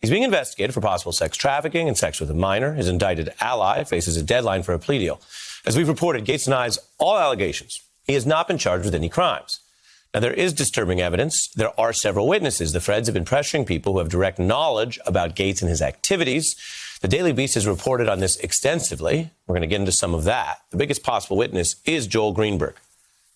He's being investigated for possible sex trafficking and sex with a minor. His indicted ally faces a deadline for a plea deal. As we've reported, Gates denies all allegations. He has not been charged with any crimes. Now, there is disturbing evidence. There are several witnesses. The Feds have been pressuring people who have direct knowledge about Gates and his activities. The Daily Beast has reported on this extensively. We're going to get into some of that. The biggest possible witness is Joel Greenberg.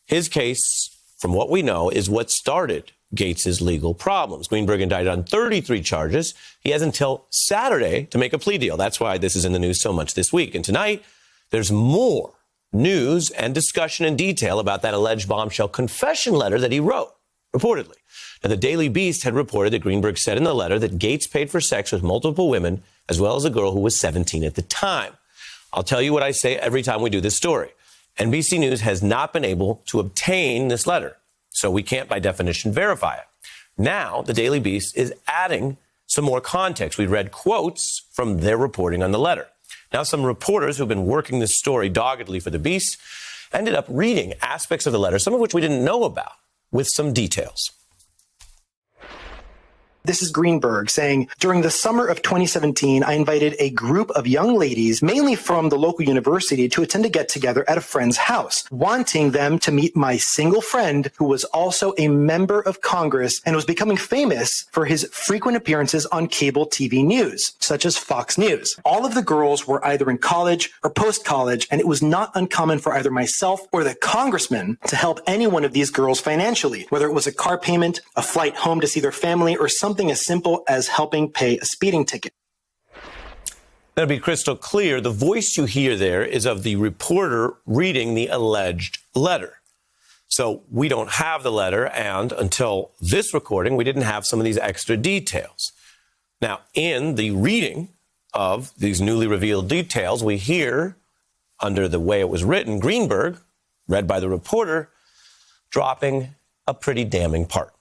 His case, from what we know, is what started Gates's legal problems. Greenberg indicted on 33 charges. He has until Saturday to make a plea deal. That's why this is in the news so much this week. And tonight, there's more news and discussion in detail about that alleged bombshell confession letter that he wrote, reportedly. Now, the Daily Beast had reported that Greenberg said in the letter that Gates paid for sex with multiple women, as well as a girl who was 17 at the time. I'll tell you what I say every time we do this story. NBC News has not been able to obtain this letter, so we can't, by definition, verify it. Now, the Daily Beast is adding some more context. We read quotes from their reporting on the letter. Now, some reporters who've been working this story doggedly for the Beast ended up reading aspects of the letter, some of which we didn't know about, with some details. This is Greenberg saying, during the summer of 2017, I invited a group of young ladies, mainly from the local university, to attend a get-together at a friend's house, wanting them to meet my single friend, who was also a member of Congress and was becoming famous for his frequent appearances on cable TV news, such as Fox News. All of the girls were either in college or post-college, and it was not uncommon for either myself or the congressman to help any one of these girls financially, whether it was a car payment, a flight home to see their family, or something as simple as helping pay a speeding ticket. To be crystal clear, the voice you hear there is of the reporter reading the alleged letter. So we don't have the letter, and until this recording, we didn't have some of these extra details. Now, in the reading of these newly revealed details, we hear, under the way it was written, Greenberg, read by the reporter, dropping a pretty damning part.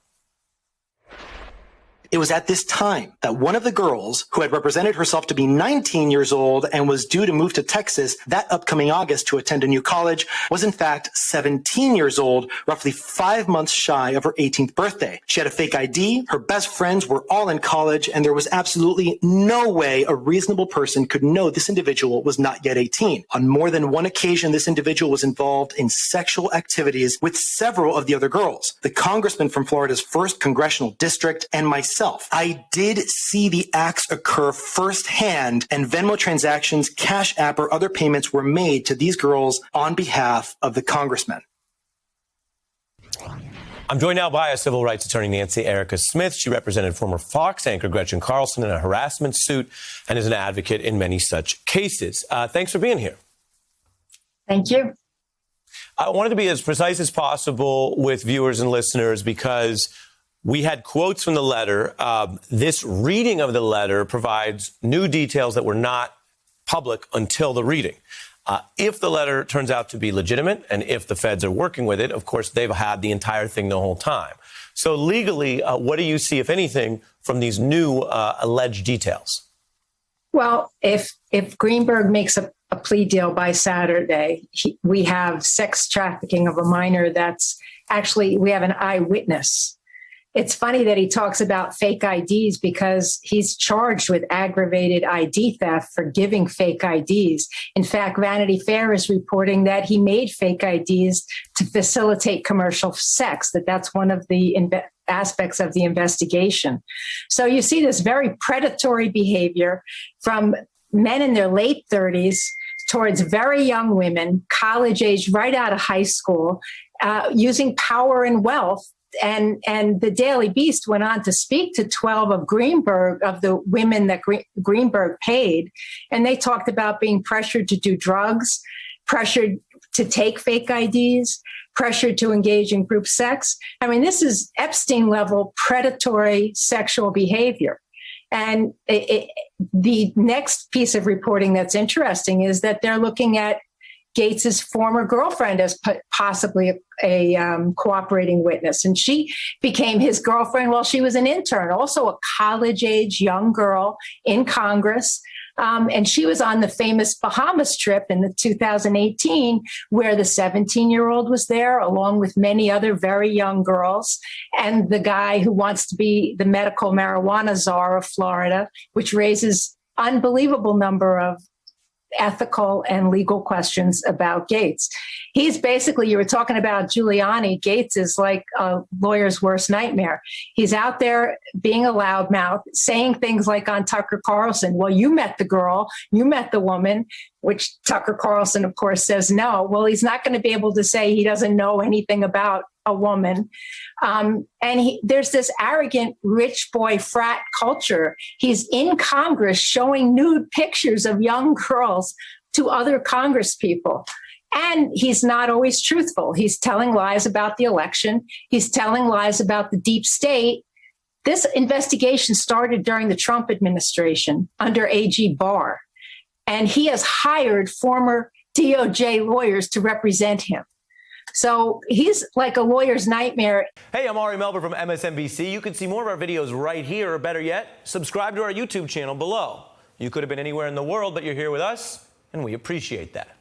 It was at this time that one of the girls, who had represented herself to be 19 years old and was due to move to Texas that upcoming August to attend a new college, was in fact 17 years old, roughly 5 months shy of her 18th birthday. She had a fake ID, her best friends were all in college, and there was absolutely no way a reasonable person could know this individual was not yet 18. On more than one occasion, this individual was involved in sexual activities with several of the other girls. The congressman from Florida's 1st congressional district and myself. I did see the acts occur firsthand, and Venmo transactions, Cash App, or other payments were made to these girls on behalf of the congressman. I'm joined now by a civil rights attorney, Nancy Erica Smith. She represented former Fox anchor Gretchen Carlson in a harassment suit and is an advocate in many such cases. Thanks for being here. Thank you. I wanted to be as precise as possible with viewers and listeners because we had quotes from the letter. This reading of the letter provides new details that were not public until the reading. If the letter turns out to be legitimate and if the feds are working with it, of course, they've had the entire thing the whole time. So legally, what do you see, if anything, from these new alleged details? Well, if Greenberg makes a plea deal by Saturday, we have sex trafficking of a minor. That's actually, we have an eyewitness. It's funny that he talks about fake IDs because he's charged with aggravated ID theft for giving fake IDs. In fact, Vanity Fair is reporting that he made fake IDs to facilitate commercial sex, that's one of the aspects of the investigation. So you see this very predatory behavior from men in their late 30s towards very young women, college age, right out of high school, using power and wealth. And the Daily Beast went on to speak to 12 of the women that Greenberg paid. And they talked about being pressured to do drugs, pressured to take fake IDs, pressured to engage in group sex. I mean, this is Epstein-level predatory sexual behavior. And the next piece of reporting that's interesting is that they're looking at Gates's former girlfriend as possibly a cooperating witness. And she became his girlfriend while she was an intern, also a college-age young girl in Congress. And she was on the famous Bahamas trip in the 2018, where the 17-year-old was there, along with many other very young girls, and the guy who wants to be the medical marijuana czar of Florida, which raises unbelievable number of ethical and legal questions about Gates. He's basically, you were talking about Giuliani, Gates is like a lawyer's worst nightmare. He's out there being a loudmouth, saying things like on Tucker Carlson, well, you met the girl, you met the woman, which Tucker Carlson, of course, says no. Well, he's not going to be able to say he doesn't know anything about a woman. There's this arrogant rich boy frat culture. He's in Congress showing nude pictures of young girls to other Congress people. And he's not always truthful. He's telling lies about the election. He's telling lies about the deep state. This investigation started during the Trump administration under AG Barr. And he has hired former DOJ lawyers to represent him. So he's like a lawyer's nightmare. Hey, I'm Ari Melber from MSNBC. You can see more of our videos right here, or better yet, subscribe to our YouTube channel below. You could have been anywhere in the world, but you're here with us, and we appreciate that.